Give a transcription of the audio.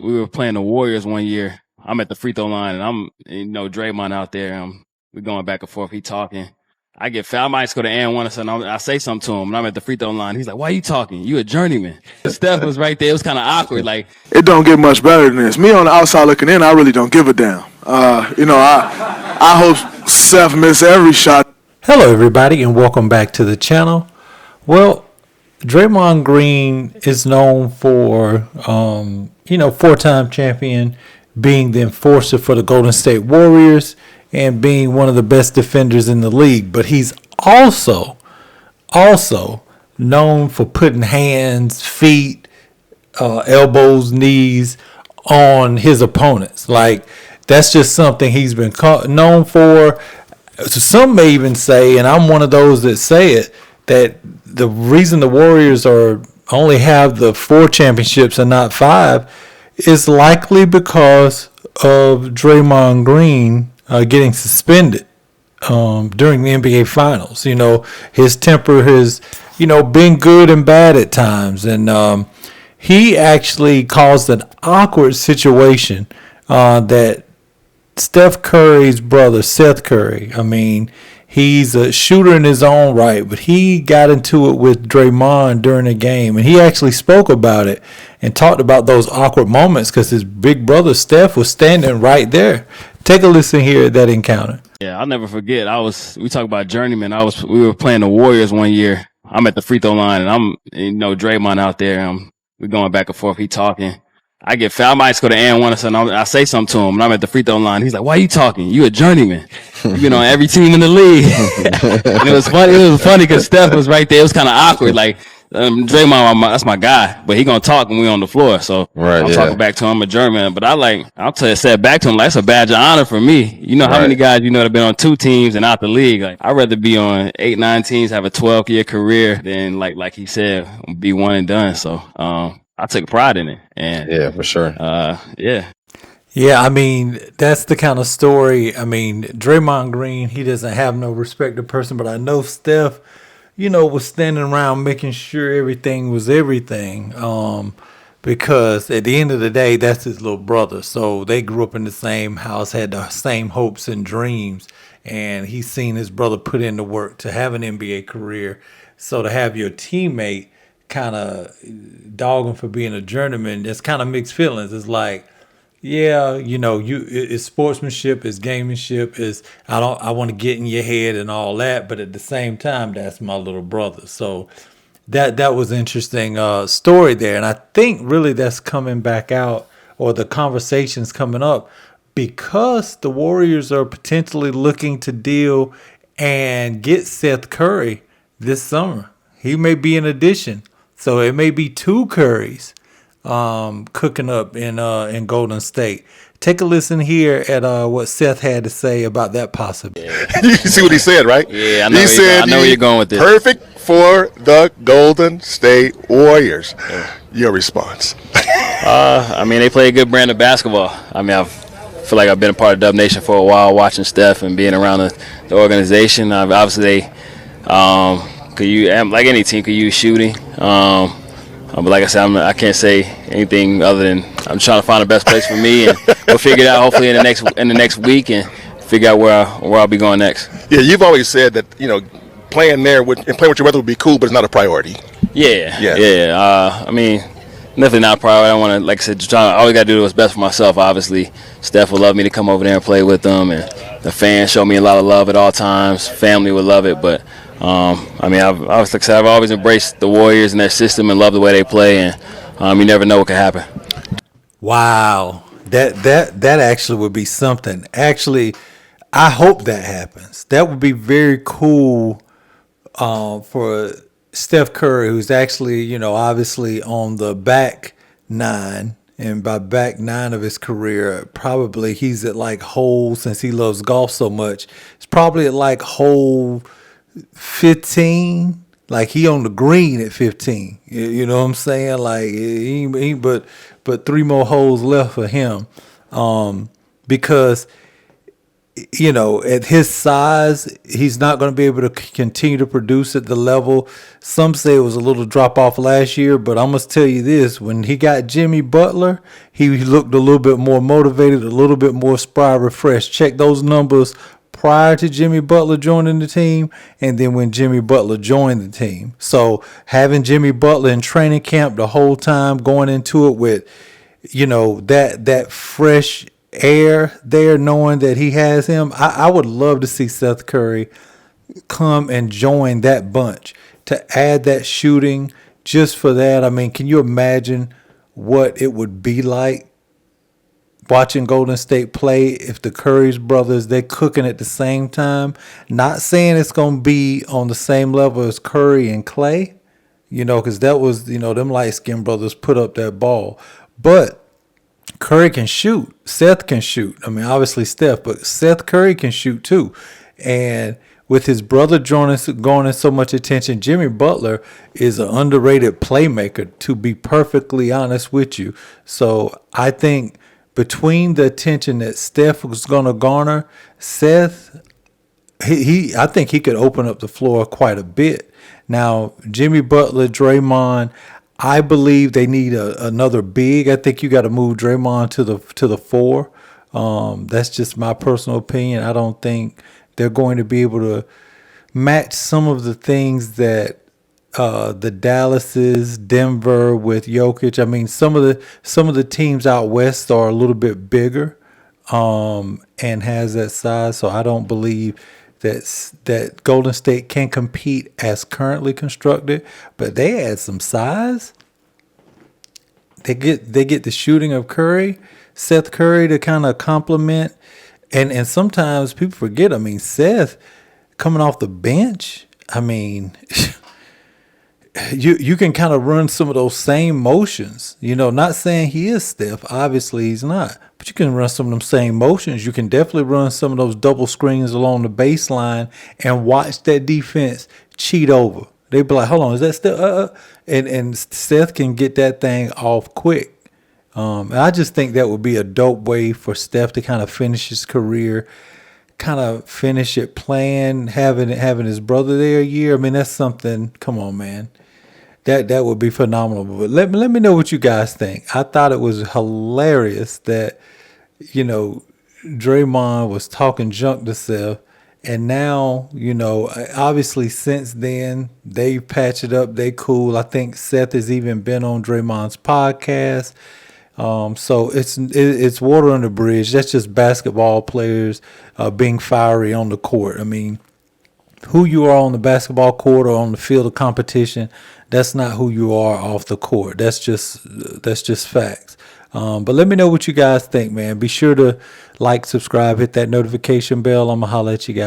we were playing the Warriors one year. I'm at the free throw line, and Draymond out there. We're going back and forth. He talking. I get fouled. I might just go to and I say something to him, and I'm at the free throw line. He's like, "Why are you talking? You a journeyman." Steph was right there. It was kind of awkward. Like, it don't get much better than this. Me on the outside looking in, I really don't give a damn. I hope Seth miss every shot. Hello, everybody, and welcome back to the channel. Well, Draymond Green is known for, four-time champion, being the enforcer for the Golden State Warriors, and being one of the best defenders in the league. But he's also known for putting hands, feet, elbows, knees on his opponents. Like, that's just something he's been known for. So some may even say, and I'm one of those that say it, that the reason the Warriors only have the 4 championships and not 5 is likely because of Draymond Green getting suspended during the NBA Finals. You know, his temper has, been good and bad at times. And he actually caused an awkward situation that Steph Curry's brother, Seth Curry, he's a shooter in his own right, but he got into it with Draymond during the game, and he actually spoke about it and talked about those awkward moments because his big brother, Steph, was standing right there. Take a listen here at that encounter. Yeah, I'll never forget. We talk about journeyman. We were playing the Warriors one year. I'm at the free throw line, and Draymond out there. We're going back and forth. He talking. I get fouled. I might just go to and I say something to him, and I'm at the free throw line. He's like, "Why are you talking? You a journeyman. You've been on every team in the league." And it was funny. It was funny because Steph was right there. It was kind of awkward. Like, Draymond, that's my guy, but he gonna talk when we on the floor. So I'm talking back to him, a German. But I'll tell you, said back to him, like, that's a badge of honor for me. You know how many guys that have been on 2 teams and out the league. Like, I'd rather be on 8, 9 teams, have a 12-year career than like he said, be one and done. So I take pride in it. And yeah, for sure. Yeah. Yeah, that's the kind of story. Draymond Green, he doesn't have no respect to person, but I know Steph, was standing around making sure everything was everything. Because at the end of the day, that's his little brother. So they grew up in the same house, had the same hopes and dreams. And he's seen his brother put in the work to have an NBA career. So to have your teammate kind of dog him for being a journeyman, there's kind of mixed feelings. It's like, yeah, it's sportsmanship, it's gamemanship, I want to get in your head and all that, but at the same time, that's my little brother. So that was an interesting story there, and I think really that's coming back out, or the conversation's coming up, because the Warriors are potentially looking to deal and get Seth Curry this summer. He may be an addition. So it may be 2 Currys cooking up in Golden State. Take a listen here at what Seth had to say about that possibility. You see what he said, right? Yeah, I know where you're going with this. Perfect for the Golden State Warriors. Yeah. Your response? They play a good brand of basketball. I feel like I've been a part of Dub Nation for a while, watching Steph and being around the organization. Obviously, like any team, could use shooting. But like I said, I can't say anything other than I'm trying to find the best place for me, and we'll figure it out hopefully in the next week and figure out where I'll be going next. Yeah, you've always said that playing there and playing with your brother would be cool, but it's not a priority. Yeah. Definitely not a priority. I want to, like I said, I always got to do what's best for myself. Obviously, Steph would love me to come over there and play with them, and the fans show me a lot of love at all times. Family would love it, but I've always embraced the Warriors and their system and love the way they play, and you never know what could happen. Wow, that actually would be something. Actually, I hope that happens. That would be very cool for Steph Curry, who's actually, obviously on the back 9. And by back 9 of his career, probably he's at like hole, since he loves golf so much, it's probably at like hole 15. Like, he on the green at 15. You know what I'm saying? Like, he but 3 more holes left for him. Because you know, at his size, he's not going to be able to continue to produce at the level. Some say it was a little drop off last year, but I must tell you this: when he got Jimmy Butler, he looked a little bit more motivated, a little bit more spry, refreshed. Check those numbers prior to Jimmy Butler joining the team, and then when Jimmy Butler joined the team. So having Jimmy Butler in training camp the whole time, going into it with, you know, that fresh air there, knowing that he has him. I would love to see Seth Curry come and join that bunch to add that shooting just for that. I mean, can you imagine what it would be like watching Golden State play if the Curry's brothers, they're cooking at the same time? Not saying it's going to be on the same level as Curry and Clay, you know, because that was, you know, them light-skinned brothers put up that ball. But Curry can shoot. Seth can shoot. I mean, obviously Steph, but Seth Curry can shoot too. And with his brother garnering so much attention, Jimmy Butler is an underrated playmaker, to be perfectly honest with you. So I think between the attention that Steph was going to garner, Seth, I think he could open up the floor quite a bit. Now, Jimmy Butler, Draymond, I believe they need another big. I think you got to move Draymond to the 4. That's just my personal opinion. I don't think they're going to be able to match some of the things that the Dallases, Denver with Jokic. I mean, some of the teams out west are a little bit bigger and has that size. So I don't believe that Golden State can compete as currently constructed, but they add some size. They get the shooting of Curry, Seth Curry, to kind of complement, and sometimes people forget. I mean, Seth coming off the bench. I mean, you can kind of run some of those same motions. You know, not saying he is Steph. Obviously, he's not. But you can run some of them same motions. You can definitely run some of those double screens along the baseline and watch that defense cheat over. They be like, hold on, is that Steph? And Seth can get that thing off quick. And I just think that would be a dope way for Steph to kind of finish his career, kind of finish it playing, having his brother there a year. I mean, that's something. Come on, man. That would be phenomenal. But let me know what you guys think. I thought it was hilarious that, you know, Draymond was talking junk to Seth, and now, you know, obviously since then they patch it up. They cool. I think Seth has even been on Draymond's podcast. So it's water on the bridge. That's just basketball players being fiery on the court. I mean, who you are on the basketball court or on the field of competition, that's not who you are off the court. That's just facts. But let me know what you guys think, man. Be sure to like, subscribe, hit that notification bell. I'm going to holler at you guys.